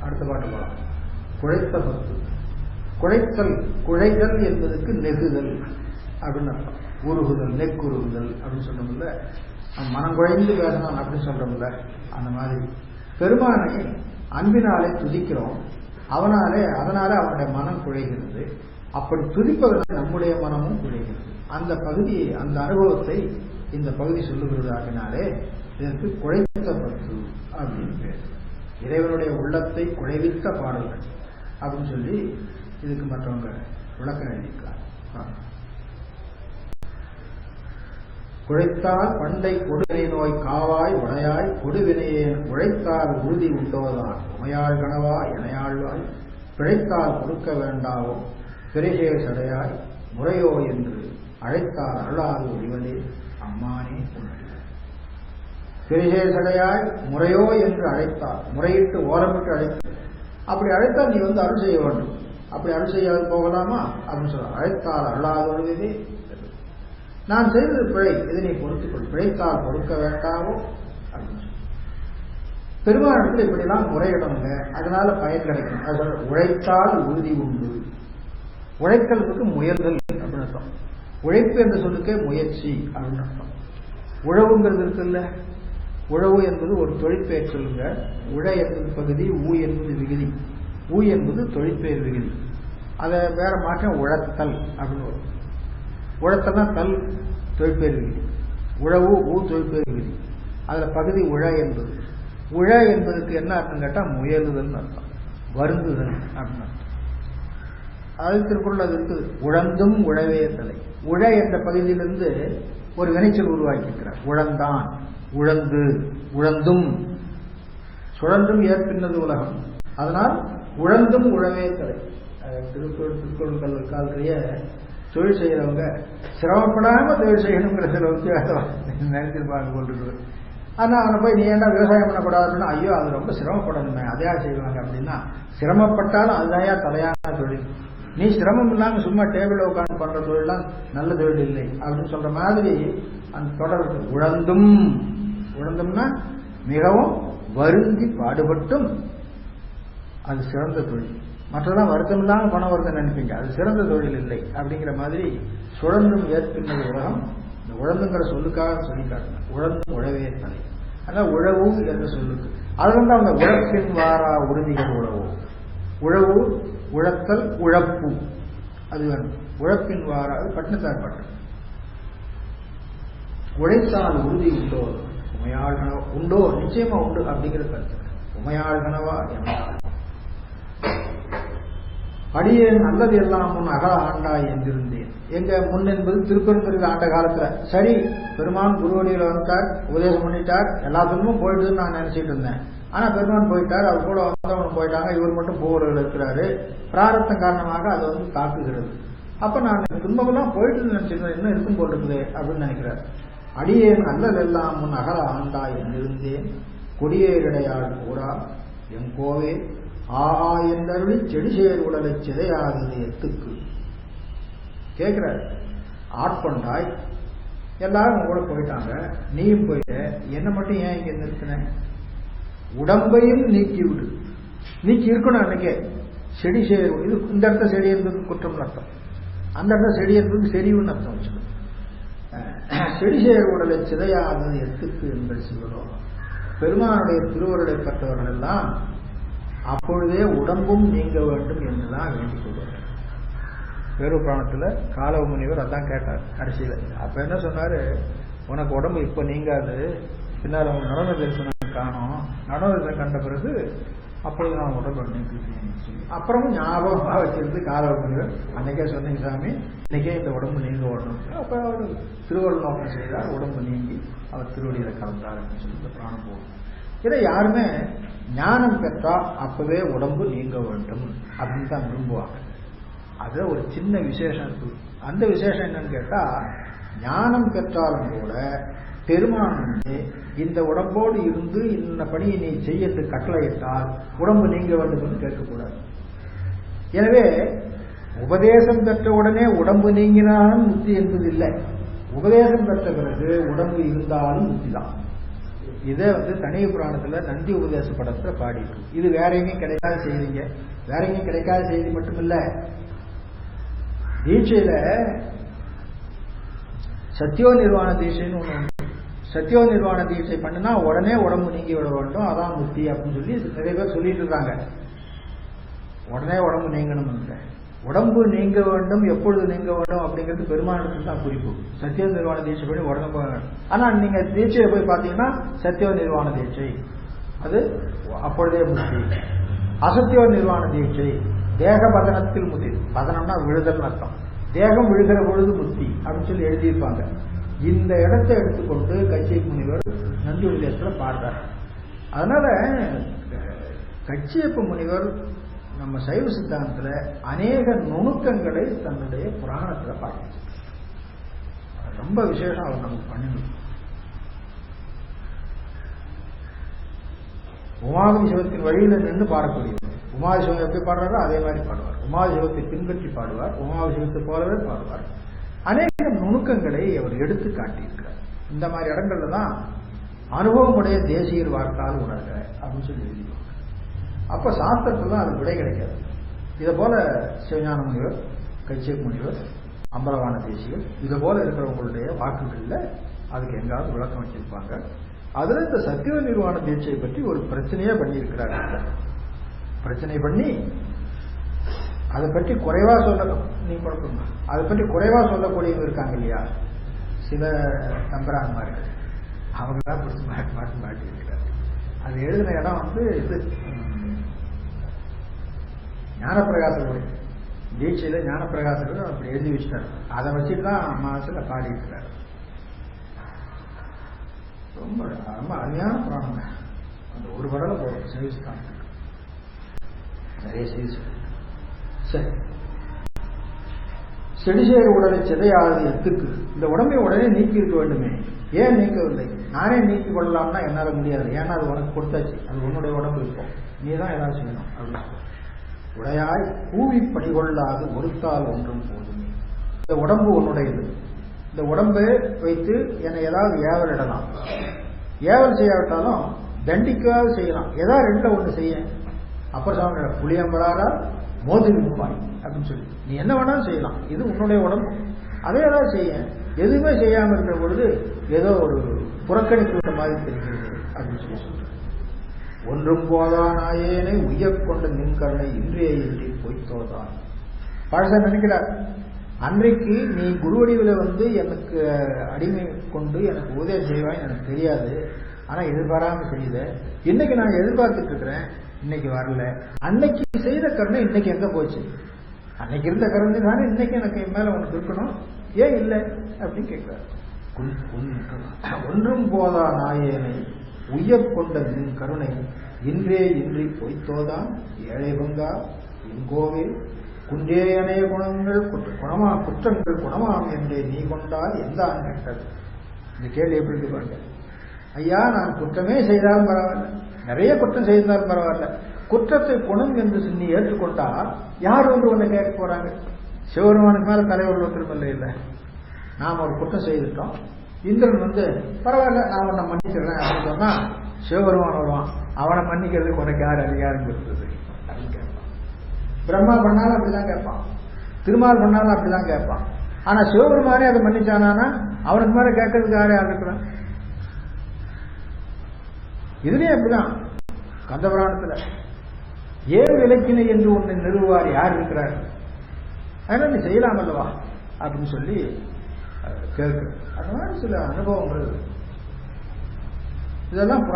அடுத்த பாட்டு போலாம். குழைத்த பத்து. குழைத்தல், குழைதல் என்பதற்கு நெகுதல் அப்படின்னு அர்த்தம். உருகுதல், நெக்குருகுதல் அப்படின்னு சொல்றோம்ல, மனம் குழைந்து பேசணும் அப்படின்னு சொல்றோம்ல, அந்த மாதிரி பெருமானை அன்பினாலே துதிக்கிறோம். அதனாலே அவனுடைய மனம் குழைகிறது. அப்படி துதிப்பதனால் நம்முடைய மனமும் குழைகிறது. அந்த பகுதியை, அந்த அனுபவத்தை இந்த பகுதி சொல்லுகிறது. ஆகினாலே இதற்கு குழைத்த பத்து அப்படின்னு பேர். இறைவனுடைய உள்ளத்தை குழைவித்த பாடல்கள் அப்படின்னு சொல்லி இதுக்கு மற்றவங்க விளக்கம் எழுதிக்கிறார். குழைத்தால் பண்டை கொடுவினை நோய் காவாய் உடையாய் கொடுவினையேன் உழைத்தால் உறுதி உண்டோதான் உமையாள் கனவா இணையாழ்வாய் பிழைத்தால் கொடுக்க வேண்டாவோ பெருகே சடையாய் முறையோ என்று அழைத்தால் அருளாது ஒழிவதே அம்மானே உண்டு. பெருகே சடையாய் முறையோ என்று அழைத்தால், முறையிட்டு ஓரமிட்டு அழைத்து, அப்படி அழைத்தால் நீ வந்து அருள் செய்ய வேண்டும். அப்படி அருள் செய்யாது போகலாமா அப்படின்னு சொல்ல, அழைத்தால் அருளாது ஒழிவதே, நான் செய்தது பிழை, இதை நீ பொறுத்துக்கொள், பிழைத்தால் கொடுக்க வேண்டாமோ அப்படின்னு சொல்லி பெருமாளுக்கு இப்படிலாம் முறையிடணுங்க. அதனால பயன் கிடைக்கும். அது உழைத்தால் உறுதி உண்டு. உழைத்தலுக்கு முயல்தல் அப்படின்னு அர்த்தம். உழைப்பு என்று சொல்லுக்கே முயற்சி அப்படின்னு அர்த்தம். உழவுங்கிறது இருக்குல்ல, உழவு என்பது ஒரு தொழிற்பெயர் சொல்லுங்க. உழ என்பது பகுதி, ஊ என்பது விகுதி. ஊ என்பது தொழிற்பெயர் விகுதி. அதை வேற மாற்றம் உழைத்தல் அப்படின்னு வரும். உழைத்தல்னா தல் தொழிற்பெயர் விகுதி, உழவு ஊ தொழிற்பெயர் விகுதி. அதுல பகுதி உழ என்பது. உழ என்பதற்கு என்ன அர்த்தம் கேட்டா முயலுதல் அர்த்தம், வருந்துதல் அப்படின்னு அர்த்தம். அது திருக்குறள் அது இருக்குது. உழந்தும் உழவே தலை. உழ என்ற பகுதியிலிருந்து ஒரு வினைச்சொல் உருவாக்கியிருக்கிறார். உழந்தான், உழந்து, உழந்தும், சுழன்றும் ஏற்பின்னது உலகம். அதனால் உழந்தும் உழவே தலை. திருக்குறள் காலத்திலேயே தொழில் செய்யறவங்க சிரமப்படாம தொழில் செய்யணுங்கிற சில வித்தியாசம் நினைச்சிருப்பாங்க போட்டுருக்கு. ஆனா அவனை போய் நீ ஏன்னா விவசாயம் பண்ணக்கூடாதுன்னா, ஐயோ அது ரொம்ப சிரமப்படணுமே, அதையா செய்வாங்க அப்படின்னா, சிரமப்பட்டாலும் அதுதாயா தலையான தொழில். நீ சிரமம் இல்லாம சும்மா டேபிள் உட்காந்து பண்ற தொழிலாம் நல்ல தொழில் இல்லை அப்படின்னு சொல்ற மாதிரி அந்த தொடர். உழந்தும், உழந்தும்னா மிகவும் வருந்தி பாடுபட்டும் அது சிறந்த தொழில். மற்றெல்லாம் வருத்தம் இல்லாம பணம் வருத்த நினைப்பீங்க, அது சிறந்த தொழில் இல்லை அப்படிங்கிற மாதிரி சுழந்தும் ஏற்பின்னது உலகம். இந்த உழந்துங்கிற சொல்லுக்காக சொல்லிக்காட்டுங்க. உழந்தும் உழவே தலை. அதான் உழவு என்ற சொல்லுக்கு அதுல தான் அந்த உழைப்பின் வாரா உறுதிகள் உழவு. உழவு, உழைத்தல், உழைப்பு, அது வேணும். உழைப்பின் வாரா, அது பட்டினத்தார் பாட்டு. உழைத்தால் உறுதி உண்டோ உமையாள் கனவா, உண்டோ நிச்சயமா உண்டு அப்படிங்கிற கருத்து. உமையாள் கனவா எமையாள் அடியேன் நல்லது எல்லாம் முன் அகல ஆண்டாய் என்றிருந்தேன். எங்க முன் என்பது திருப்பெருந்துறை ஆண்ட காலத்துல. சரி, பெருமான் குருவடியில வந்துட்டார், உபதேசம் பண்ணிட்டார், எல்லாத்துக்கும் போயிட்டுன்னு நான் நினைச்சிட்டு இருந்தேன். ஆனா பெருமான் போயிட்டார், அவர் கூட வந்தவங்க போயிட்டாங்க, இவர் மட்டும் போகிறவர்கள் இருக்கிறாரு. பிராரத்தம் காரணமாக அது வந்து தாக்குகிறது. அப்ப நான் துன்பமெல்லாம் போயிட்டு நினைச்சிருந்தேன், இன்னும் இருக்கும் போல் இருக்குது அப்படின்னு நினைக்கிறார். அடியேன் அல்லதெல்லாம் முன் அகல ஆண்டாய் என்றிருந்தேன் கொடியேறிடையாள் கூடா என் கோவே ஆஹா என்றருளி செடி சேர் உடலை சிதையாதது எத்துக்கு. கேட்கிறார், ஆட்கொண்டாய், எல்லாரும் கூட போயிட்டாங்க, நீயும் போயிட்ட, என்ன மட்டும் ஏன் இங்க நிறுத்தின? உடம்பையும் நீக்கி விடு. நீக்கி இருக்கணும் அன்னைக்கே. செடி சேர், இது இந்த இடத்த செடி என்பது குற்றம் அர்த்தம், அந்த இடத்த செடி என்பது செறிவுன்னு அர்த்தம் வச்சுக்கணும். செடி சேர் உடலை சிதையாதது எத்துக்கு என்பது சொல்லுறோம். பெருமானுடைய திருவருளை பெற்றவர்கள் எல்லாம் அப்பொழுதே உடம்பும் நீங்க வேண்டும் என்றுதான் வேண்டிக் கொள்வார். வேறு புராணத்துல காலவ முனிவர் அதான் கேட்டார் கடைசியில. அப்ப என்ன சொன்னாரு, உனக்கு உடம்பு இப்ப நீங்காது, பின்னால் அவங்க நடன தரிசனம் காணும், நடன தரிசனம் கண்ட பிறகு அப்பொழுது நான் உடம்பு நீக்கிட்டேன்னு சொல்லி அப்புறமும் ஞாபகமாக வச்சிருந்து காலவ முனிவர் அன்னைக்கே சொன்னீங்க சாமி, இன்னைக்கே இந்த உடம்பு நீங்க ஓடணும். அப்ப அவர் திருவள்ளுவர் நோக்கம் செய்தார், உடம்பு நீங்கி அவர் திருவடியில கலந்தார் அப்படின்னு சொல்லி இந்த புராணம் போகும். இதை யாருமே ஞானம் பெற்றா அப்பவே உடம்பு நீங்க வேண்டும் அப்படின்னு தான் விரும்புவாங்க. அது ஒரு சின்ன விசேஷம் இருக்கு. அந்த விசேஷம் என்னன்னு கேட்டா, ஞானம் பெற்றாலும் கூட பெருமான் இந்த உடம்போடு இருந்து இந்த பணியை நீ செய்யறது கட்டளையிட்டால் உடம்பு நீங்க வேண்டும் என்று கேட்கக்கூடாது. எனவே உபதேசம் பெற்ற உடனே உடம்பு நீங்கினாலும் முக்தி என்பது இல்லை. உபதேசம் பெற்ற பிறகு உடம்பு இருந்தாலும் முக்தி தான். இதை தனி புராணத்துல நந்தி உபதேச படத்துல பாடிட்டு இது வேற எங்கேயும் கிடைக்காத செய்திங்க. வேற எங்கேயும் கிடைக்காத செய்தி மட்டுமில்ல, தீட்சையில சத்தியோ நிர்வாண தீட்சைன்னு ஒண்ணு உண்டு. சத்தியோ நிர்வாண தீட்சை பண்ணுனா உடனே உடம்பு நீங்கி விட வேண்டும், அதான் முக்தி அப்படின்னு சொல்லி நிறைய பேர் சொல்லிட்டு இருக்காங்க. உடனே உடம்பு நீங்கணும், உடம்பு நீங்க வேண்டும், எப்பொழுது நீங்க வேண்டும் அப்படிங்கிறது பெருமானத்துக்கு தான் குறிப்பு. சத்திய நிர்வாண தீட்சை பண்ணி உடனே போக வேண்டும். ஆனா நீங்க தீட்சையை போய் பார்த்தீங்கன்னா சத்தியோ நிர்வாண தீட்சை அது அப்பொழுதே முக்தி. அசத்தியோ நிர்வாண தீட்சை தேக பதனத்தில் முக்தி. பதனம்னா விழுதல் அர்த்தம். தேகம் விழுகிற பொழுது முக்தி அப்படின்னு சொல்லி எழுதியிருப்பாங்க. இந்த இடத்தை எடுத்துக்கொண்டு கச்சியப்ப முனிவர் நந்தி உபதேசத்துல பாடுறார். அதனால கச்சியப்ப முனிவர் நம்ம சைவ சித்தாந்தத்துல அநேக நுணுக்கங்களை தன்னுடைய புராணத்துல பாடிச்சு. ரொம்ப விசேஷம் அவர் நமக்கு பண்ணணும். உமாதி சிவத்தின் வழியில நின்று பாடக்கூடியவர். உமாதி சிவம் எப்படி பாடுறாரோ அதே மாதிரி பாடுவார். உமாதி சிவத்தை பின்பற்றி பாடுவார். உமாதி சிவத்தை போலவே பாடுவார். அநேக நுணுக்கங்களை அவர் எடுத்து காட்டியிருக்கிறார். இந்த மாதிரி இடங்கள்ல தான் அனுபவமுடைய தேசியர் வார்த்தால் உணர்க அப்படின்னு சொல்லி எழுதிடுவாங்க. அப்ப சாஸ்திரத்துல அது விடை கிடைக்காது. இதை போல சிவஞான முனிவர், கச்சியப்ப முனிவர், அம்பலவான தேசியர் இதை போல இருக்கிறவங்களுடைய வாக்குகள்ல அதுக்கு எங்காவது விளக்கம் வச்சிருப்பாங்க. அதுல இந்த சத்திய நிர்வாண தீட்சையை பற்றி ஒரு பிரச்சனையே பண்ணியிருக்கிறாங்க. பிரச்சனை பண்ணி அதை பற்றி குறைவா சொல்லணும். நீங்க கொடுக்கணும். அதை பற்றி குறைவா சொல்லக்கூடியவங்க இருக்காங்க இல்லையா, சில தம்பரான்மார்கள், அவங்க தான் பிடிச்சி மாட்டி மாட்டி இருக்கிறார். அது எழுதின இடம் இது ஞானப்பிரகாசருடைய தீட்சையில ஞானப்பிரகாசர் அப்படி எழுதி வச்சுட்டார். அதை வச்சுட்டு தான் மனசுல பாடி இருக்கிறார். ரொம்ப ரொம்ப அருமையான புராணங்க. அந்த ஒரு படல போறோம் சைவஸ்தான் நிறைய செய்தி. சரி, செடிசேர் உடலை சிதையாது எத்துக்கு. இந்த உடம்பை உடனே நீக்கி இருக்க வேண்டுமே, ஏன் நீக்கவில்லை? நானே நீக்கி கொள்ளலாம்னா என்னால முடியாது. ஏன்னா அது உனக்கு கொடுத்தாச்சு, அது உன்னுடைய உடம்பு இருக்கும், நீ தான் ஏதாவது செய்யணும் அப்படின்னு. உடையாய் பூவி பணிகொள்ளாது ஒருத்தால் ஒன்றும் போதுமே. இந்த உடம்பு உன்னுடையது. இந்த உடம்பை வைத்து என்னை ஏதாவது ஏவல் இடலாம். ஏவல் செய்யாவிட்டாலும் தண்டிக்காவது செய்யலாம். ஏதாவது ரெண்டுல ஒண்ணு செய்ய. அப்புறம் சாமி புளியம்பராரா மோதிரி முப்பாய் அப்படின்னு சொல்லி நீ என்ன வேணாலும் செய்யலாம். இது உன்னுடைய உடம்பு. அதே ஏதாவது செய்ய. எதுவுமே செய்யாம இருக்கிற பொழுது ஏதோ ஒரு புறக்கணிக்கிற மாதிரி தெரிகிறது அப்படின்னு சொல்லி சொல்ற. ஒன்றும் போதான் ஆயேனை உய்யக்கொண்ட நின்கருணை இன்றைய இன்றி பொய்த்தோதான். பழச நினைக்கிறார், அன்றைக்கு நீ குருவடிவில் எனக்கு அடிமை கொண்டு எனக்கு உதவி செய்வாய் எனக்கு தெரியாது, ஆனா எதிர்பாராம செய்த. இன்னைக்கு நான் எதிர்பார்த்துட்டு இருக்கிறேன், இன்னைக்கு வரல. அன்னைக்கு செய்த கருணை இன்னைக்கு எங்க போச்சு? அன்னைக்கு இருந்த கருணை தானே இன்னைக்கு எனக்கு என் மேல உனக்கு இருக்கணும், ஏன் இல்லை அப்படின்னு கேட்கிறார். ஒன்றும் போதா நாயேனை உய்யக்கொண்ட நின் கருணை இன்றே இன்றி பொய்த்தோதான் ஏழை பங்கா எங்கோவே குன்றேயனே குணங்கள் குற்றங்கள் குணமாம் என்றே நீ கொண்டால் எந்த கெட்டது. இந்த கேள்வி எப்படி இருக்கு பாருங்க. ஐயா, நான் குற்றமே செய்தாலும் பரவாயில்ல, நிறைய குற்றம் செய்தாலும் பரவாயில்ல, குற்றத்தை குணம் என்று சொல்லி ஏற்றுக்கொண்டா யார் ஒன்று ஒண்ணு கேட்க போறாங்க? சிவபெருமானுக்கு மேல தலைவர் ஒருத்தரும் இல்லை. நாம் ஒரு குற்றம் செய்துட்டோம், இந்திரன் பரவாயில்ல நான் உன்னை மன்னிக்கிறேன் அப்படின்னு சொன்னா சிவபெருமான் வருவான், அவனை மன்னிக்கிறதுக்கு உனக்கு யார் அதிகாரம் கொடுத்தது அப்படின்னு கேட்பான். பிரம்மா பண்ணாலும் அப்படிதான் கேட்பான், திருமால் பண்ணாலும் அப்படிதான் கேட்பான். ஆனா சிவபெருமானே அதை மன்னிச்சானா அவனுக்கு மேல கேட்கறதுக்கு யாரே இருக்கிறான்? இதுலயே அப்படிதான். கந்தபுராணத்துல ஏழு இலக்கினை என்று ஒன்றை நிறுவுவார் யார் இருக்கிறார்? அதனால நீ செய்யலாம் அல்லவா அப்படின்னு சொல்லி கேட்க. அதனால சில அனுபவங்கள் இதெல்லாம்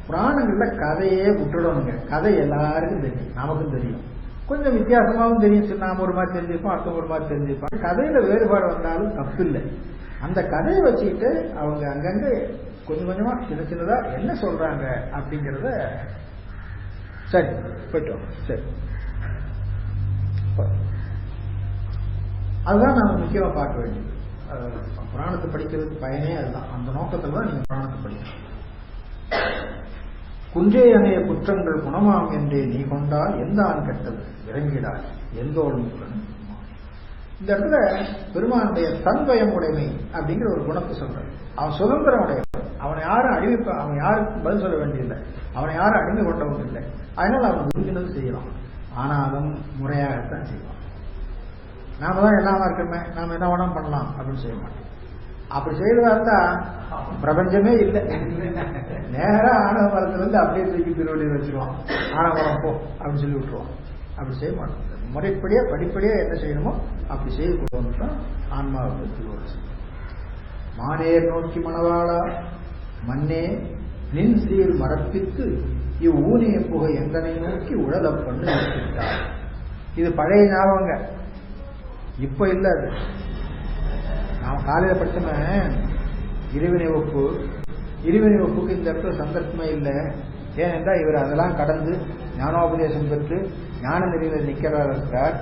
புராணங்கள்ல கதையே விட்டுடணுங்க. கதை எல்லாருக்கும் தெரியும், நமக்கும் தெரியும், கொஞ்சம் வித்தியாசமாகவும் தெரியும். நாம ஒரு மாதிரி தெரிஞ்சிருப்போம், அடுத்த ஒரு மாதிரி தெரிஞ்சிருப்போம். கதையில வேறுபாடு வந்தாலும் தப்பு இல்லை. அந்த கதையை வச்சுக்கிட்டு அவங்க அங்கங்க கொஞ்சம் கொஞ்சமா சின்ன சின்னதா என்ன சொல்றாங்க அப்படிங்கிறத சரி போயிட்டோம். சரி, அதுதான் நாம முக்கியமா பார்க்க வேண்டியது. புராணத்தை படிக்கிறதுக்கு பயனே அதுதான். அந்த நோக்கத்துல தான் நீங்க புராணத்தை படிக்கணும். குன்றே அணைய குற்றங்கள் குணமாம் என்றே நீ கொண்டால் எந்த ஆண் கெட்டது இறங்கிடாய் எந்தோடும். இந்த இடத்துல பெருமானுடைய தன்பயம் உடைமை அப்படிங்கிற ஒரு குணத்தை சொல்றாரு. அவன் சுதந்திரம் உடையவன். அவனை யாரும் அவன் யாருக்கும் பதில் சொல்ல வேண்டியதில்லை, அவனை யாரும் அடிமை கொண்டவங்க இல்லை. அதனால அவன் விரும்பினது செய்யலாம், ஆனாலும் முறையாகத்தான் செய்வான். நாம தான் எல்லாமா இருக்கணுமே, நாம என்ன வேணாலும் பண்ணலாம் அப்படின்னு செய்ய மாட்டோம். அப்படி செய்யறதா இருந்தா பிரபஞ்சமே இல்லை. நேரா ஆணவ மரத்துல அப்படியே தூக்கி திருவள்ளியில் வச்சிருவான், ஆணவ மரம் போ அப்படின்னு சொல்லி விட்டுருவான். அப்படி செய்ய மாட்டோம். முறைப்படியே படிப்படியே என்ன செய்யணுமோ அப்படி செய்து கொண்டு வந்துட்டான் ஆன்மாவுக்கு திருவள்ளுவர் செய்யும். மானேர் நோக்கி மணவாளா மண்ணே நின் சீர் மரப்பித்து இவ்வூனிய புகை எந்தனை நோக்கி உழல பண்ணு விட்டார். இது பழைய ஞாபகங்க, இப்ப இல்ல. அது நான் காலையில படிச்சோமே இருவினை ஒப்பு. இருவினை ஒப்புக்கு இந்த இடத்துல சந்தர்ப்பமே இல்லை. ஏனென்றால் இவர் அதெல்லாம் கடந்து ஞானோபதேசம் பெற்று ஞான நெறியில நிற்கிறார் இருக்கிறார்.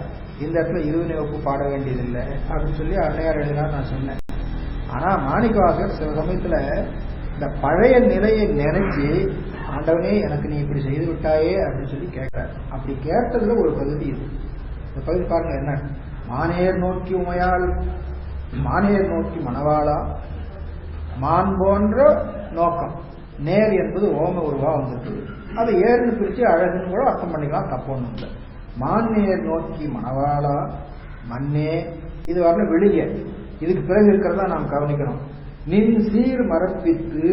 இந்த இடத்துல இருவினை ஒப்பு பாட வேண்டியதில்லை அப்படின்னு சொல்லி அன்னையார் எழுதினார் நான் சொன்னேன். ஆனா மாணிக்கவாசகர் சில சமயத்துல இந்த பழைய நிலையை நினைச்சு ஆண்டவனே எனக்கு நீ இப்படி செய்து விட்டாயே அப்படின்னு சொல்லி கேட்கிறார். அப்படி கேட்டதுல ஒரு பகுதி இது. இந்த பகுதி பாருங்க என்ன. மானேர் நோக்கி உமையால் மானேர் நோக்கி மணவாளா. மான் போன்ற நோக்கம். நேர் என்பது ஓம உருவா வந்துருக்கு. அதை ஏர்னு பிரிச்சு அழகுன்னு கூட அர்த்தம் பண்ணிக்கலாம், தப்பொன்னு இல்லை. மான்னேர் நோக்கி மணவாளா மண்ணே. இது வரல வெளியே. இதுக்கு பிறகு இருக்கிறதா நாம் கவனிக்கணும். நின் சீர் மரப்பித்து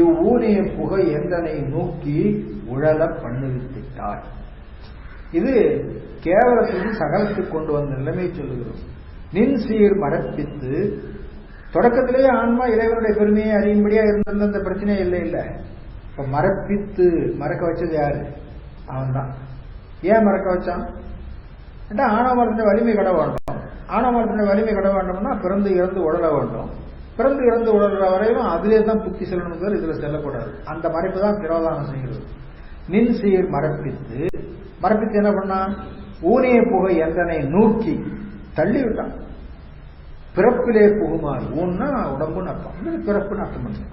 இவ்வூனைய புகை எந்தனை நோக்கி உழல பண்ணுவித்தார். இது கேவலத்திலிருந்து சகலத்துக்கு கொண்டு வந்த நிலைமை சொல்லுகிறோம். நின் சீர் மரப்பித்து. தொடக்கத்திலேயே ஆன்மா இறைவனுடைய பெருமையை அறியும்படியா இருந்த அந்த பிரச்சனையே இல்லை. இல்லை இப்ப மரப்பித்து மறக்க வச்சது யாரு? அவன் தான். ஏன் மறக்க வச்சான்? ஆணவ மரத்தின் வலிமை கட வேண்டும். ஆணவ மரத்தின் வலிமை கட வேண்டும்னா பிறந்து இறந்து உடல வேண்டும். பிறந்து இறந்து உடல்ற வரையும் அதிலே தான் புத்தி செல்லணும், இதுல செல்லக்கூடாது. அந்த மறைப்பு தான் திரோதானம் செய்கிறது. நின் சீர் மரப்பித்து. மரப்பித்து என்ன பண்ணான்? ஊனைய புகை எந்தனை நோக்கி தள்ளி விட்டான். பிறப்பிலே புகுமாறு. ஊன்னா உடம்புன்னு அர்த்தம், பிறப்புன்னு அர்த்தம் பண்ணு.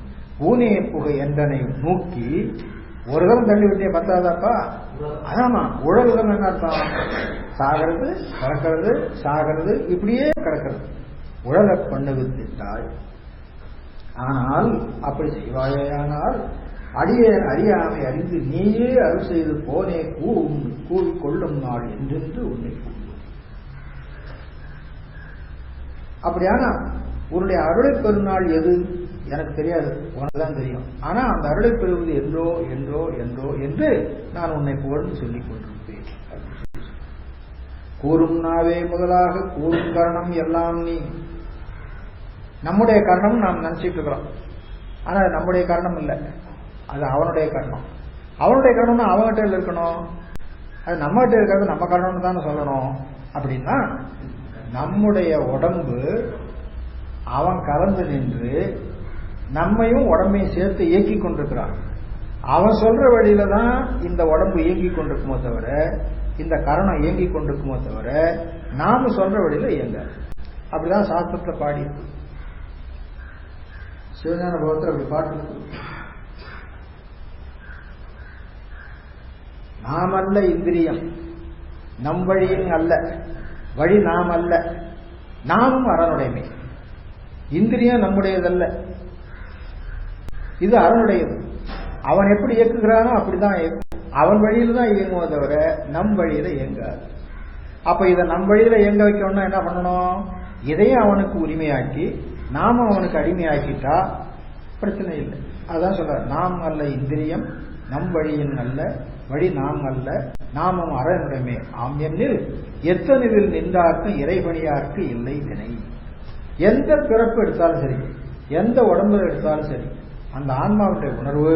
ஊனைய புகை எந்தனை நோக்கி. ஒரு தரம் தள்ளி விட்டே பத்தாதாப்பா? அதாமா உழவுதம் என்ன அர்த்தம்? சாகிறது, கறக்கிறது, சாகிறது, இப்படியே கிடக்கிறது. உழல பண்ணு விட்டாய். ஆனால் அப்படி செய்வாயானால் அடியே அறியாமை அறிந்து நீயே அருள் செய்து போனே கூவி கொள்ளும் நாள் என்றென்று உன்னை கூறும். அப்படியானா உன்னுடைய அருளை பெருநாள் எது எனக்கு தெரியாது, உனக்குதான் தெரியும். ஆனா அந்த அருளை பெறுவது என்றோ என்றோ என்றோ என்று நான் உன்னை புகழ்ந்து சொல்லிக் கொண்டிருப்பேன். கூறும் நாவே முதலாக கூறும் கரணம் எல்லாம் நீ. நம்முடைய கரணம் நாம் நினைச்சிட்டு இருக்கிறோம், ஆனா நம்முடைய கரணம் இல்லை, அது அவனுடைய கரணம். அவனுடைய கரணம்னா அவன்கிட்ட இருக்கணும், அது நம்ம கிட்ட இருக்கிறது நம்ம கரணம்னு தானே சொல்லணும். அப்படின்னா நம்முடைய உடம்பு அவன் கலந்து நின்று நம்மையும் உடம்பையும் சேர்த்து இயக்கி கொண்டிருக்கிறான். அவன் சொல்ற வழியில தான் இந்த உடம்பு இயங்கி கொண்டிருக்குமோ தவிர, இந்த கரணம் இயங்கி கொண்டிருக்குமோ தவிர நாம சொல்ற வழியில இயங்க. அப்படிதான் சாஸ்திரத்துல பாடி இருக்கு. சிவஞான பகவத்தில் அப்படி பாட்டு. நாம் அல்ல இந்திரியம், நம் வழியும் அல்ல, வழி நாம் அல்ல, நாமும் அறனுடைமை. இந்திரியம் நம்முடையதல்ல, இது அறனுடையது. அவன் எப்படி இயக்குகிறானோ அப்படிதான் அவன் வழியில தான் இயங்குவோ தவிர நம் வழியில இயங்காது. அப்ப இதை நம் வழியில இயங்க வைக்கணும்னா என்ன பண்ணணும்? இதையும் அவனுக்கு உரிமையாக்கி நாம அவனுக்கு அடிமையாக்கிட்டா பிரச்சனை இல்லை. அதான் சொல்ற, நாம் அல்ல இந்திரியம், நம் வழியின் அல்ல, வழி நாம் அல்ல, நாமும் அறனுடைமை ஆம் எண்ணில் எத்தனில் நின்றார்க்கு இறைபணியார்க்கு இல்லை வினை. எந்த பிறப்பு எடுத்தாலும் சரி, எந்த உடம்புல எடுத்தாலும் சரி, அந்த ஆன்மாவுடைய உணர்வு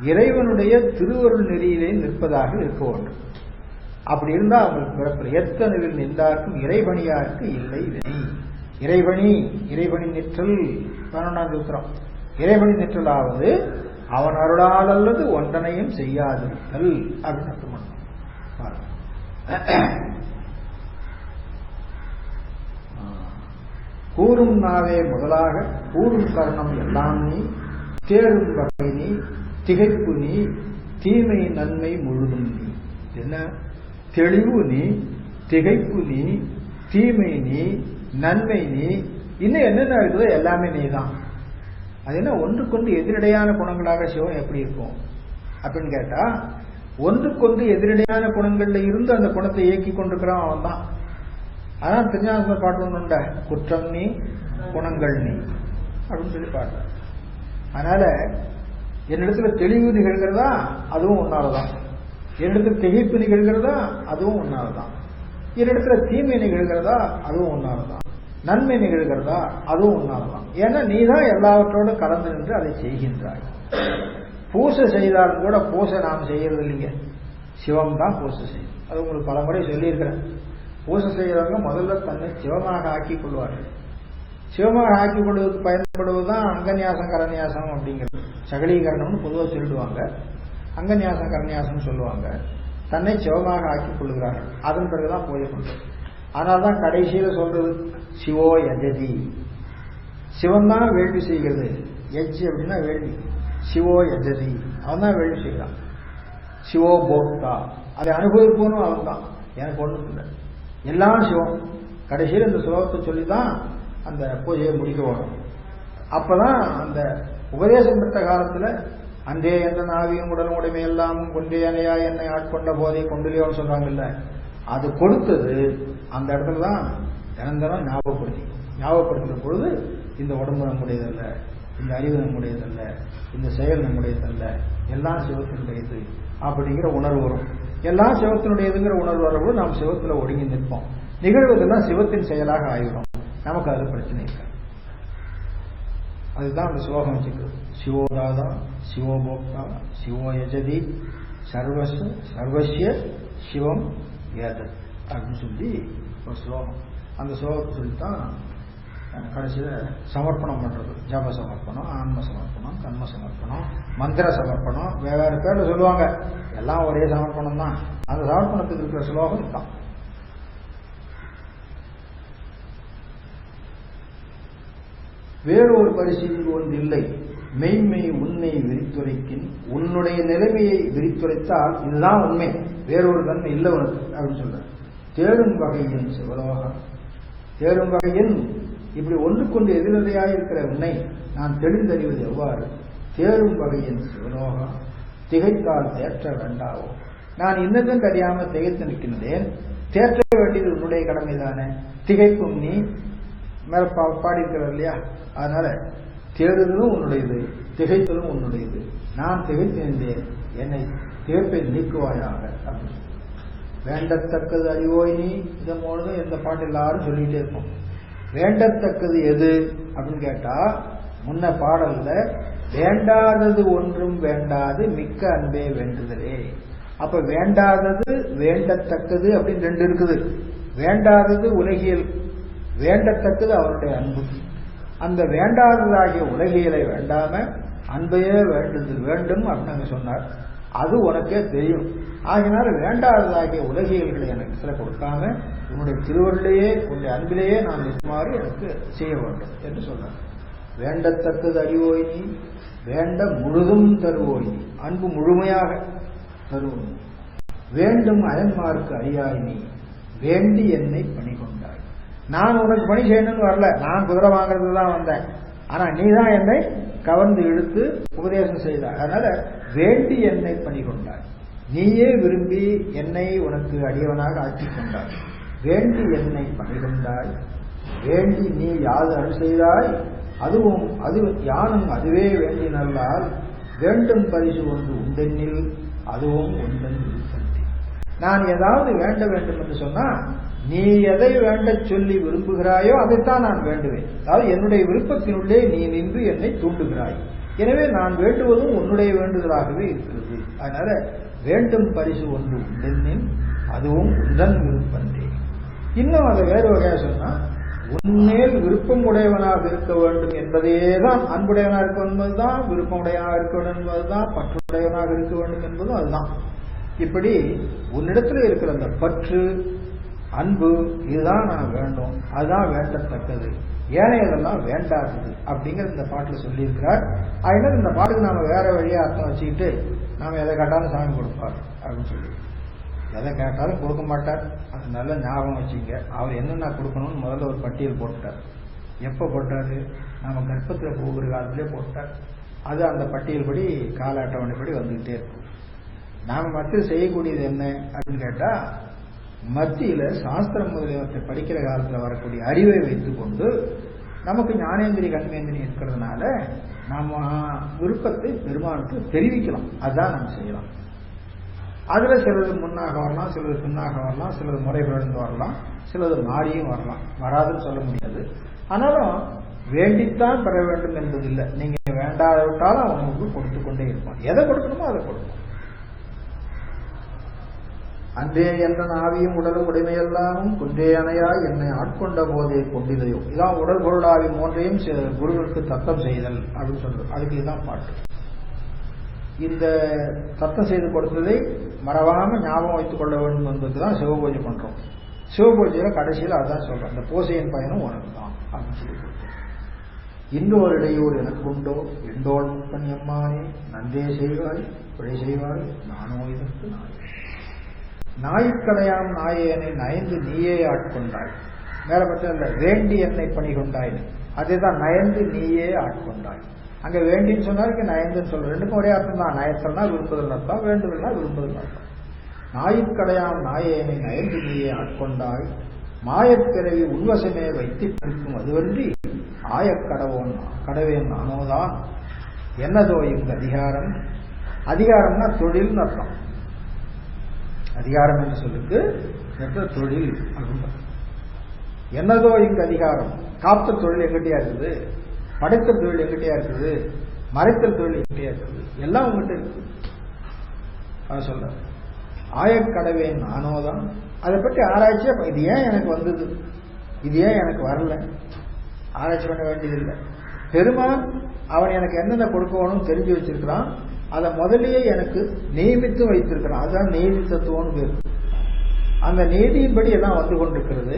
இறைவனுடைய திருவருள் நெறியிலே நிற்பதாக இருக்க வேண்டும். அப்படி இருந்தா அவங்களுக்கு பிறப்பு. எத்தனில் நின்றார்க்கும் இறைபணியார்க்கு இல்லை வினை. இறைபணி, இறைபணி நிற்றல் 12ஆம் சூத்திரம். இறைபணி நிற்றலாவது அவன் அருளால் அல்லது ஒன்றனையும் செய்யாதிருத்தல் அப்படின்னு அர்த்தம் பண்ணணும். கூறும் நாவே முதலாக கூறும் கரணம் எல்லாம் நீ. தேடும் வகை நீ, திகைப்பு நீ, தீமை நன்மை முழுதும் நீ. என்ன தெளிவு நீ, திகைப்பு நீ, தீமை நீ, நன்மை நீ, இன்னும் என்னென்ன இருக்குதோ எல்லாமே நீ தான். அது என்ன ஒன்றுக்கொண்டு எதிரடையான குணங்களாக சிவம் எப்படி இருக்கும் அப்படின்னு கேட்டா, ஒன்றுக்கொண்டு எதிரடையான குணங்கள்ல இருந்து அந்த குணத்தை இயக்கி கொண்டிருக்கிறான் அவன் தான். அதான் திருஞான பாட்டு ஒன்று உண்ட, குற்றம் நீ குணங்கள் நீ அப்படின்னு சொல்லி பாடுற. அதனால என்னிடத்துல தெளிவு நிகழ்கிறதா அதுவும் ஒன்னாலதான், என்னிடத்துல திகைப்பு நிகழ்கிறதா அதுவும் ஒன்னாலதான், என்னிடத்துல தீமை நிகழ்கிறதா அதுவும் ஒன்னாலதான், நன்மை நிகழ்கிறதா அதுவும் ஒன்னாலதான். ஏன்னா நீ தான் எல்லாவற்றோடு கலந்து நின்று அதை செய்கின்றாய். பூசை செய்தாலும் கூட பூசை நாம் செய்யறது இல்லைங்க, சிவம் தான் பூசை செய்யும். அது உங்களுக்கு பல முறை சொல்லியிருக்கிறேன். பூசை செய்யறவங்க முதல்ல தன்னை சிவமாக ஆக்கிக் கொள்வார்கள். சிவமாக ஆக்கிக் கொள்வதற்கு பயன்படுவதுதான் அங்கநியாசம் கரநியாசம் அப்படிங்கிறது. சகலீகரணம்னு பொதுவாக சொல்லிடுவாங்க, அங்கநியாசம் கரநியாசம் சொல்லுவாங்க. தன்னை சிவமாக ஆக்கிக் கொள்கிறார்கள். அதன் பிறகுதான் பூஜை பண்றது. அதனால்தான் கடைசியில சொல்றது சிவோ யஜதி, சிவன் தான் வேள்வி செய்கிறது. யஜ் அப்படின்னா வேள்வி, சிவோ யஜதி அவன் தான் வேள்வி செய்கிறான். சிவோ போக்தா, அதை அனுபவிப்போனும் அவன் தான், எனக்கு ஒண்ணும் இல்லை, எல்லாம் சிவம். கடைசியில் இந்த ஸ்லோகத்தை சொல்லிதான் அந்த பூஜையை முடிக்க வரும். அப்பதான் அந்த உபதேசம் பெற்ற காலத்துல அன்றே என்ற நாவியும் உடலும் உடைமை எல்லாமும் கொண்டே அணையா என்னை ஆட்கொண்ட போதை கொண்டுலையோன்னு சொல்றாங்கல்ல, அது கொடுத்தது அந்த இடத்துலதான் தினந்தனம் ஞாபகப்படுத்துகிற பொழுது இந்த உடம்பு நம்முடையதல்ல, இந்த அறிவு நம்முடையதல்ல, இந்த செயல் நம்முடையதல்ல, எல்லாம் சிவத்தினுடையது அப்படிங்கிற உணர்வு வரும். எல்லாம் சிவத்தினுடையதுங்கிற உணர்வு வரப்போது நாம் சிவத்துல ஒடுங்கி நிற்போம். நிகழ்வதெல்லாம் சிவத்தின் செயலாக ஆகிடும். நமக்கு அது பிரச்சனை இல்லை. அதுதான் அந்த ஸ்லோகம் வச்சுக்கிறது. சிவோதாதா சிவோபோக்தா சிவோ யஜதி சர்வஸ்ய சிவம் ஏதத் அப்படின்னு சொல்லி ஒரு ஸ்லோகம். அந்த ஸ்லோகத்தை சொல்லித்தான் கடைசியில சமர்ப்பணம் பண்றது. ஜப சமர்ப்பணம், ஆன்ம சமர்ப்பணம், கர்ம சமர்ப்பணம், மந்திர சமர்ப்பணம், வேறு பேர்ல சொல்லுவாங்க. எல்லாம் ஒரே சமர்ப்பணம் தான். அந்த சமர்ப்பணத்துக்கு இருக்கிற ஸ்லோகம் தான். வேறொரு பரிசீலி ஒன்றில்லை மெய்மை உன்னை விரித்துரைக்கின், உன்னுடைய நிலைமையை விரித்துரைத்தால் இதுதான் உண்மை, வேறொரு தன்மை இல்லை உனக்கு அப்படின்னு சொல்ற. தேடும் வகையின் சிவலோகம், தேடும் வகையின் இப்படி ஒன்றுக்கொண்டு எதிரெதிராக இருக்கிற உன்னை நான் தெளிந்தறிவது எவ்வாறு? தேடும் வகையின் சிவலோகம் திகைத்தால் தேற்ற வேண்டாவோ. நான் இன்னதும் தெரியாம திகைத்து நிற்கின்றேன், தேற்ற வேண்டியது உன்னுடைய கடமை தானே. திகைப்பும் நீ மேல பாடியிருக்கிறார் இல்லையா, அதனால தேடுதலும் உன்னுடையது, திகைத்தலும் உன்னுடையது. நான் திகைத்து நின்றேன், என்னை திகைப்பை நீக்குவாயாக அப்படின்னு. வேண்டத்தக்கது அறிவோய் நீ, இதன் மூலம் எந்த பாட்டு எல்லாரும் சொல்லிட்டே இருப்போம். வேண்டத்தக்கது எது அப்படின்னு கேட்டா, முன்ன பாடல்ல வேண்டாதது ஒன்றும் வேண்டாது மிக்க அன்பே வேண்டுதலே. அப்ப வேண்டாதது வேண்டத்தக்கது அப்படின்னு ரெண்டு இருக்குது. வேண்டாதது உலகியல், வேண்டத்தக்கது அவருடைய அன்பு. அந்த வேண்டாததாகிய உலகியலை வேண்டாம அன்பையே வேண்டுதல் வேண்டும் அப்படின்னு சொன்னார். அது உனக்கே தெரியும். ஆகினால வேண்டாததாகிய உலகியல்களை எனக்கு சில கொடுக்காம உன்னுடைய திருவருளையே உன்னுடைய அன்பிலேயே நான் நிற்குமாறு எனக்கு செய்ய வேண்டும் என்று சொன்னார். வேண்டத்தக்கது அறிவோய் நீ, வேண்ட முழுதும் தருவோய் நீ, அன்பு முழுமையாக தருவோய். வேண்டும் அயன்மார்க்கு அறியாய் நீ, வேண்டி என்னை பணி கொண்டாய். நான் உனக்கு பணி செய்யணும்னு வரல, நான் குதிரை வாங்குறது தான் வந்தேன். ஆனா நீ தான் என்னை கவர்ந்து இழுத்து உபதேசம் செய்தாய். அதனால வேண்டி என்னை பணி கொண்டாய், நீயே விரும்பி என்னை உனக்கு அடியவனாக ஆக்கிக் கொண்டாய். வேண்டி என்னை பணி கொண்டாய், வேண்டி நீ யாது அருள் செய்தாய், அதுவும் அது யானும் அதுவே வேண்டி நல்லால் வேண்டும் பரிசு ஒன்று உண்டென்னில் அதுவும் உண்டன் விருப்பத்தி. நான் ஏதாவது வேண்ட வேண்டும் என்று சொன்னா நீ எதை வேண்ட சொல்லி விரும்புகிறாயோ அதைத்தான் நான் வேண்டுவேன். அதாவது என்னுடைய விருப்பத்தினுள்ளே நீ நின்று என்னை தூண்டுகிறாய். எனவே நான் வேண்டுவதும் உன்னுடைய வேண்டுதலாகவே இருக்கிறது. அதனால வேண்டும் பரிசு ஒன்று உண்டென்னில் அதுவும் உண்டன் விருப்பந்தே. இன்னும் அதை வேறு வகையா சொன்னா, உன்மேல் விருப்பம் உடையவனாக இருக்க வேண்டும் என்பதேதான் அன்புடையவனாக இருக்க வேண்டும் என்பதுதான், விருப்பம் உடையவனாக இருக்க வேண்டும் என்பதுதான், பற்றுடையவனாக இருக்க வேண்டும் என்பதும் அதுதான். இப்படி உன்னிடத்துல இருக்கிற அந்த பற்று அன்பு இதுதான் நான் வேண்டும், அதுதான் வேண்டத்தக்கது, ஏனையதெல்லாம் வேண்டாதது அப்படிங்கிற இந்த பாட்டில் சொல்லியிருக்கிறார். அதனால இந்த பாட்டுக்கு நாம வேற வழியா அர்த்தம் வச்சுக்கிட்டு நாம எதை கேட்டாலும் சாமி கொடுப்பார் அப்படின்னு சொல்லி, எதை கேட்டாலும் கொடுக்க மாட்டார். அது நல்ல ஞாபகம் வச்சுங்க. அவர் என்னென்ன கொடுக்கணும்னு முதல்ல ஒரு பட்டியல் போட்டுட்டார். எப்ப போட்டாரு? நம்ம கர்ப்பத்தில் போகிற காலத்திலே போட்டார். அது அந்த பட்டியல் படி கால அட்டவணைப்படி வந்துகிட்டே இருக்கும். நாம மத்தியில் செய்யக்கூடியது என்ன அப்படின்னு கேட்டா, மத்தியில சாஸ்திரம் முதலியவற்றை படிக்கிற காலத்தில் வரக்கூடிய அறிவை வைத்துக் கொண்டு நமக்கு ஞானேந்திரி கர்மேந்திரி இருக்கிறதுனால நம்ம விருப்பத்தை பெருமானுக்கு தெரிவிக்கலாம். அதுதான் நம்ம செய்யலாம். அதுல சிலது முன்னாக வரலாம், சிலது பின்னாக வரலாம், சிலது முறைபிறந்து வரலாம், சிலது மாறியும் வரலாம். வராதுன்னு சொல்ல முடியாது. ஆனாலும் வேண்டித்தான் பெற வேண்டும் என்பது இல்லை. நீங்க வேண்டாத விட்டாலும் அவனுக்கு கொடுத்து கொண்டே இருப்பான். எதை கொடுக்கணுமோ அதை கொடுக்கும். அன்றே என்ற ஆவியும் உடலும் உடைமையெல்லாமும் குன்றே அணையாய் என்னை ஆட்கொண்ட போதே கொண்டிதையோ. இதான் உடல் பொருளாவி மூன்றையும் குருவிற்கு தத்தம் செய்தல் அப்படின்னு சொல்றது. அதுக்கு இதுதான் பாட்டு. இந்த தத்தம் செய்து கொடுத்ததை மறவாம ஞாபகம் வைத்துக் கொள்ள வேண்டும் என்பதுக்கு தான் சிவபூஜை பண்றோம். சிவபூஜையில கடைசியில் அதான் சொல்றோம், இந்த பூசையின் பயனும் உனக்கு தான் அப்படின்னு சொல்லி கொடுத்தோம். இன்று ஒரு இடையூறு எனக்கு உண்டோ எண்டோள் முப்பன் எம்மானே நன்றே செய்வாய் பிழை செய்வாய் நானோ இதற்கு நாய். நாய்க்கடையாம் நாயேனை நயந்து நீயே ஆட்கொண்டாய். மேல பட்சம் இல்ல, வேண்டி என்னை பணி கொண்டாய். அதேதான் நயந்து நீயே ஆட்கொண்டாய். அங்க வேண்டின்னு சொன்னாருக்கு நயந்துன்னு சொல்ற, ரெண்டுக்கும் ஒரே அர்த்தம் தான். நயத்தல்னா விரும்புதல் அர்த்தம், வேண்டுதல்னா விரும்புதல் அர்த்தம். நாய்க்கடையாம் நாயேனை நயந்து நீயே ஆட்கொண்டாய். மாயப்பிறவி உள்வசமே வைத்திருக்கும் அதுவன்றி ஆயக்கடவோன் கடவேன் நானோதான். என்னதோ இந்த அதிகாரம். அதிகாரம்னா தொழில்னு அர்த்தம். அதிகாரம் என்று சொல்லுக்கு தொழில் அப்படின்னு. என்னதோ இங்கு அதிகாரம். காத்த தொழில் எங்கிட்டயா இருக்குது, படைத்த தொழில் எங்கிட்டயா இருக்குது, மறைத்தல் தொழில் எங்கிட்டயா இருக்குது, எல்லாம் உங்ககிட்ட இருக்கு. அதை சொல்ல ஆயக்கடவேன் நானோதான். அதை பற்றி ஆராய்ச்சியா இது ஏன் எனக்கு வந்தது, இது ஏன் எனக்கு வரல, ஆராய்ச்சி பண்ண வேண்டியதில்லை. பெருமான் அவன் எனக்கு என்னென்ன கொடுக்கணும் தெரிஞ்சு வச்சிருக்கிறான். அதை முதலியே எனக்கு நியமித்து வைத்திருக்கிறான். அதுதான் நீதி தத்துவம்னு பேர். அந்த நீதியின்படி எல்லாம் வந்து கொண்டிருக்கிறது.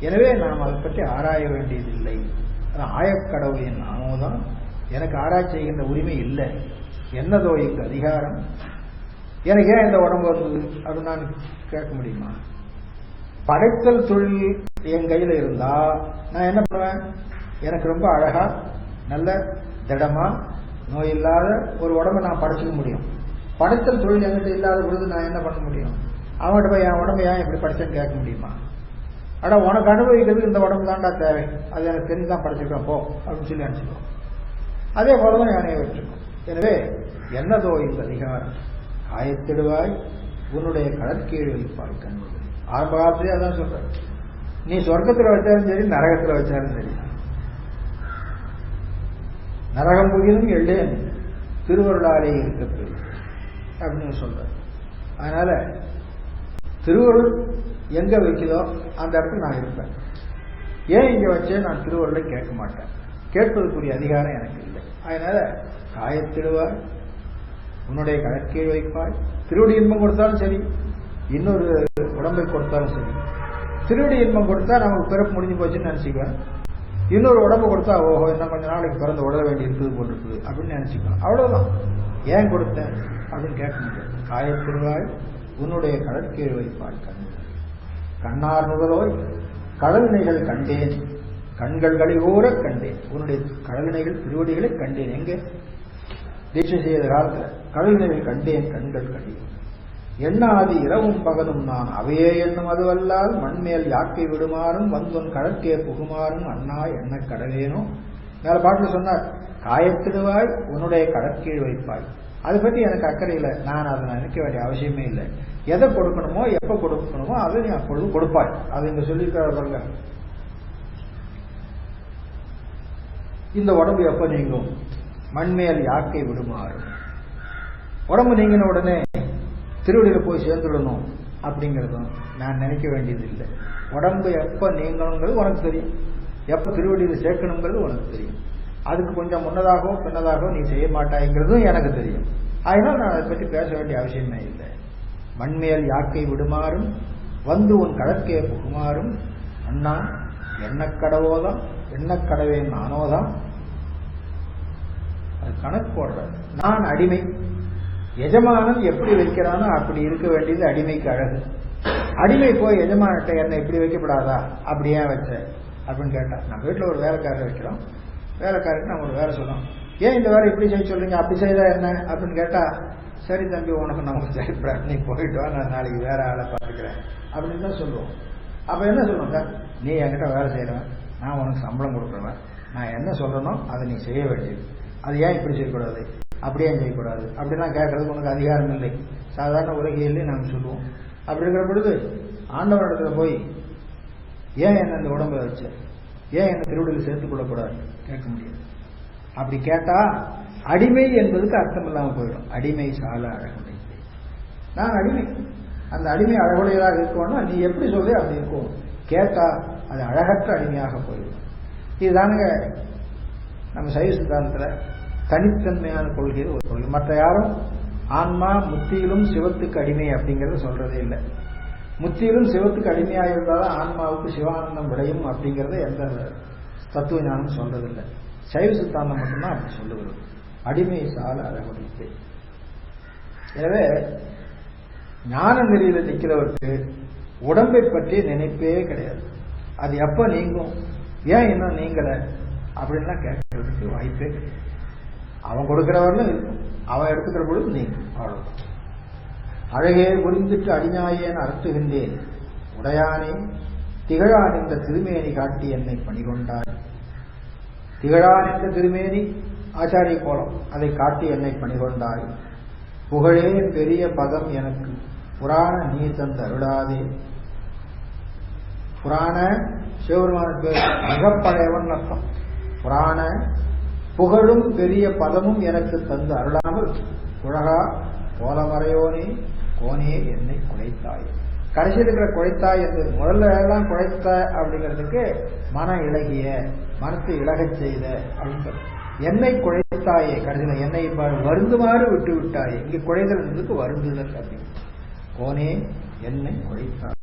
எனவே நாம் அதை பற்றி ஆராய வேண்டியதில்லை. ஆயக்கடவுளின் நானோதான். எனக்கு ஆராய்ச்சி செய்கின்ற உரிமை இல்லை. என்னதோ இங்கு அதிகாரம். எனக்கு ஏன் இந்த உடம்பு வந்தது அப்படின்னு நான் கேட்க முடியுமா? படைத்தல் தொழில் என் கையில இருந்தா நான் என்ன பண்ணுவேன்? எனக்கு ரொம்ப அழகா நல்ல திடமா நோய் இல்லாத ஒரு உடம்பை நான் படைச்சிக்க முடியும். படைத்தல் தொழில் என்கிட்ட இல்லாத பொழுது நான் என்ன பண்ண முடியும்? அவன்கிட்ட போய் என் உடம்பை ஏன் இப்படி படைச்சேன்னு கேட்க முடியுமா? ஆனா உனக்கு அனுபவிக்கிறது இந்த உடம்பு தான்டா தேவை, அது எனக்கு தெரிஞ்சுதான் படைச்சிருக்கேன் போ அப்படின்னு சொல்லி அனுப்பிச்சிருக்கோம். அதே போலதான் யானையை வச்சிருக்கோம். எனவே என்னதோ இந்த அதிகாரம் ஆயத்திடுவாய் உன்னுடைய கடற்கீழ் வைப்பாய் கண்கள். ஆரம்ப காலத்திலே அதான் சொல்ற. நீ சொர்க்கத்தில் வச்சாலும் சரி, நரகத்தில் வச்சாலும் சரி, நரகம் புகிலும் எள்ளேன் திருவருளாலே இருக்கிறது அப்படின்னு சொல்ற. அதனால திருவருள் எங்க வைக்குதோ அந்த இடத்துல நான் இருப்பேன். ஏன் இங்க வச்சே நான் திருவருளை கேட்க மாட்டேன். கேட்பதற்குரிய அதிகாரம் எனக்கு இல்லை. அதனால காயத்திடுவாய் உன்னுடைய கடற்கீழ் வைப்பாய். திருவடி இன்பம் கொடுத்தாலும் சரி, இன்னொரு உடம்பை கொடுத்தாலும் சரி. திருவடி இன்பம் கொடுத்தா நமக்கு பிறப்பு முடிஞ்சு போச்சுன்னு நினைச்சுக்குவேன். இன்னொரு உடம்பு கொடுத்தா ஓஹோ இன்னும் கொஞ்ச நாளைக்கு பிறந்து உடல வேண்டி இருக்குது போல் இருக்குது அப்படின்னு நினைச்சுக்கலாம். அவ்வளவுதான். ஏன் கொடுத்தேன் அப்படின்னு கேட்க முடியாது. காயத்திடுவாய் உன்னுடைய கடற்கீழ் வைப்பாய் கண்கள். கண்ணார் முதலோய் கடல்நிகள் கண்டேன் கண்கள் கூற கண்டேன். உன்னுடைய கடல்நிகள் திருவடிகளை கண்டேன். எங்க தீட்சை செய்த காலத்துல கடல்நிகள் கண்டேன் கண்கள் கண்டேன். எண்ணாதி இரவும் பகலும் நான் அவையே என்னும் அதுவல்லால் மண்மேல் யாக்கை விடுமாறும் வந்தொன் கடற்கே புகுமாறும் அண்ணா என்ன கடவேனோ. மேல பாட்டுல சொன்னார் காயத்திடுவாய் உன்னுடைய கடற்கீழ் வைப்பாய். அதை பற்றி எனக்கு அக்கறை இல்லை. நான் அதை நினைக்க வேண்டிய அவசியமே இல்லை. எதை கொடுக்கணுமோ எப்ப கொடுக்கணுமோ அதை நீ அப்பொழுது கொடுப்பாய். அதை இங்க சொல்லியிருக்காங்க. இந்த உடம்பு எப்ப நீங்கும்? மண்மேல் யாக்கை விடுமாறு. உடம்பு நீங்கின உடனே திருவடியில போய் சேர்ந்துடணும் அப்படிங்கிறதும் நான் நினைக்க வேண்டியது இல்லை. உடம்பு எப்ப நீங்கணுங்கிறது உனக்கு தெரியும், எப்ப திருவடியில சேர்க்கணுங்கிறது உனக்கு தெரியும். அதுக்கு கொஞ்சம் முன்னதாகவோ பின்னதாகவோ நீ செய்ய மாட்டாய்ங்கிறதும் எனக்கு தெரியும். அதனால் நான் அதை பற்றி பேச வேண்டிய அவசியமே இல்லை. மண்மேல் யாக்கை விடுமாறும் வந்து உன் கடற்கே புகுமாறும் அண்ணா எண்ணக்கடவோதான் எண்ணக்கடவேன் நானோதான். அது கணக்கு போடுற. நான் அடிமை. எஜமானன் எப்படி வைக்கிறானோ அப்படி இருக்க வேண்டியது அடிமைக்கு அழகு. அடிமை போய் எஜமானிட்ட என்ன இப்படி வைக்கப்படாதா அப்படி ஏன் வச்ச அப்படின்னு கேட்டா, நம்ம வீட்டில் ஒரு வேலைக்காரர் வைக்கிறோம், வேலைக்காரருக்கு நம்ம ஒரு வேலை சொல்லணும். ஏன் இந்த வேலை இப்படி செய்ய சொல்றீங்க, அப்படி செய்தா என்ன அப்படின்னு கேட்டா, சரி தம்பி உனக்கு நமக்கு சரிப்படாது, நீ போயிட்டு வா, நான் நாளைக்கு வேற ஆளை பார்த்துக்கிறேன் அப்படின்னு தான் சொல்லுவோம். அப்ப என்ன சொல்லுவாங்க, நீ என்கிட்ட வேலை செய்யறவன், நான் உனக்கு சம்பளம் கொடுக்குறவன், நான் என்ன சொல்றேனோ அதை நீ செய்ய வேண்டியது, அது ஏன் இப்படி செய்யக்கூடாது, அப்படியே செய்யக்கூடாது அப்படிலாம் கேட்கறதுக்கு உனக்கு அதிகாரம் இல்லை. சாதாரண உலகிலே நாம் சொல்லுவோம். அப்படி இருக்கிற பொழுது ஆண்டவனிடத்துல போய் ஏன் என்ன இந்த உடம்பை வச்ச, ஏன் என்ன திருவிடையில் சேர்த்துக் கொள்ளக்கூடாது கேட்க முடியாது. அப்படி கேட்டா அடிமை என்பதுக்கு அர்த்தம் இல்லாமல் போயிடும். அடிமை சால அழகுடை, நான் அடிமை, அந்த அடிமை அழகுடையதாக இருக்கணும்னா நீ எப்படி சொல்லி அப்படி இருக்கும், கேட்டா அது அழகற்ற அடிமையாக போயிடும். இதுதானுங்க நம்ம சைவ சித்தாந்தத்துல தனித்தன்மையான கொள்கையில் ஒரு கொள்கை. மற்ற யாரும் ஆன்மா முத்தியிலும் சிவத்துக்கு அடிமை அப்படிங்கறத சொல்றதே இல்லை. முத்தியிலும் சிவத்துக்கு அடிமையாக இருந்தாலும் ஆன்மாவுக்கு சிவானந்தம் விளையும் அப்படிங்கறத எந்த தத்துவ ஞானம் சொல்றதில்லை. சைவ சித்தாந்தம் மட்டும்தான் அப்படி சொல்லுகிறது, அடிமை சால அழகுடைத்து. எனவே ஞான நெறியில நிற்கிறவருக்கு உடம்பை பற்றி நினைப்பே கிடையாது. அது எப்ப நீங்கும், ஏன் இன்னும் நீங்கல அப்படின்லாம் கேட்கறதுக்கு வாய்ப்பே கிடையாது. அவன் கொடுக்கிறவர்களும் இருக்கும், அவன் எடுத்துக்கிற பொழுது நீங்கும், அவ்வளவுதான். அழகே புரிந்துட்டு அடிஞாயேன் அறுத்துகின்றேன் உடையானே திகழான் இந்த திருமேனி காட்டி என்னை பணிகொண்டாய். திகழான் என்ற திருமேனி ஆச்சாரிய கோலம், அதை காட்டி என்னை பணிகொண்டாய். புகழே பெரிய பதம் எனக்கு புராண நீ தந்த அருளாதே. புராண சிவபெருமானுக்கு மிகப்பழையவன் அர்த்தம். புராண புகழும் பெரிய பதமும் எனக்கு தந்து அருளாமல் உலகா கோலமறையோனே கோனே என்னை குழைத்தாய். கடைசியில் இருக்கிற குழைத்தாய் என்பது முதல்ல எல்லாம் குழைத்த அப்படிங்கிறதுக்கு மன இளகிய, மனத்தை இழகச் செய்த அப்படின்னு. என்னை குழைத்தாயே, கடைசியில் என்னை வருந்துமாறு விட்டு விட்டாயே. இங்கு குழைதல் என்பதுக்கு வருந்துதல் அப்படின்னு. கோனே என்னை குழைத்தாய்.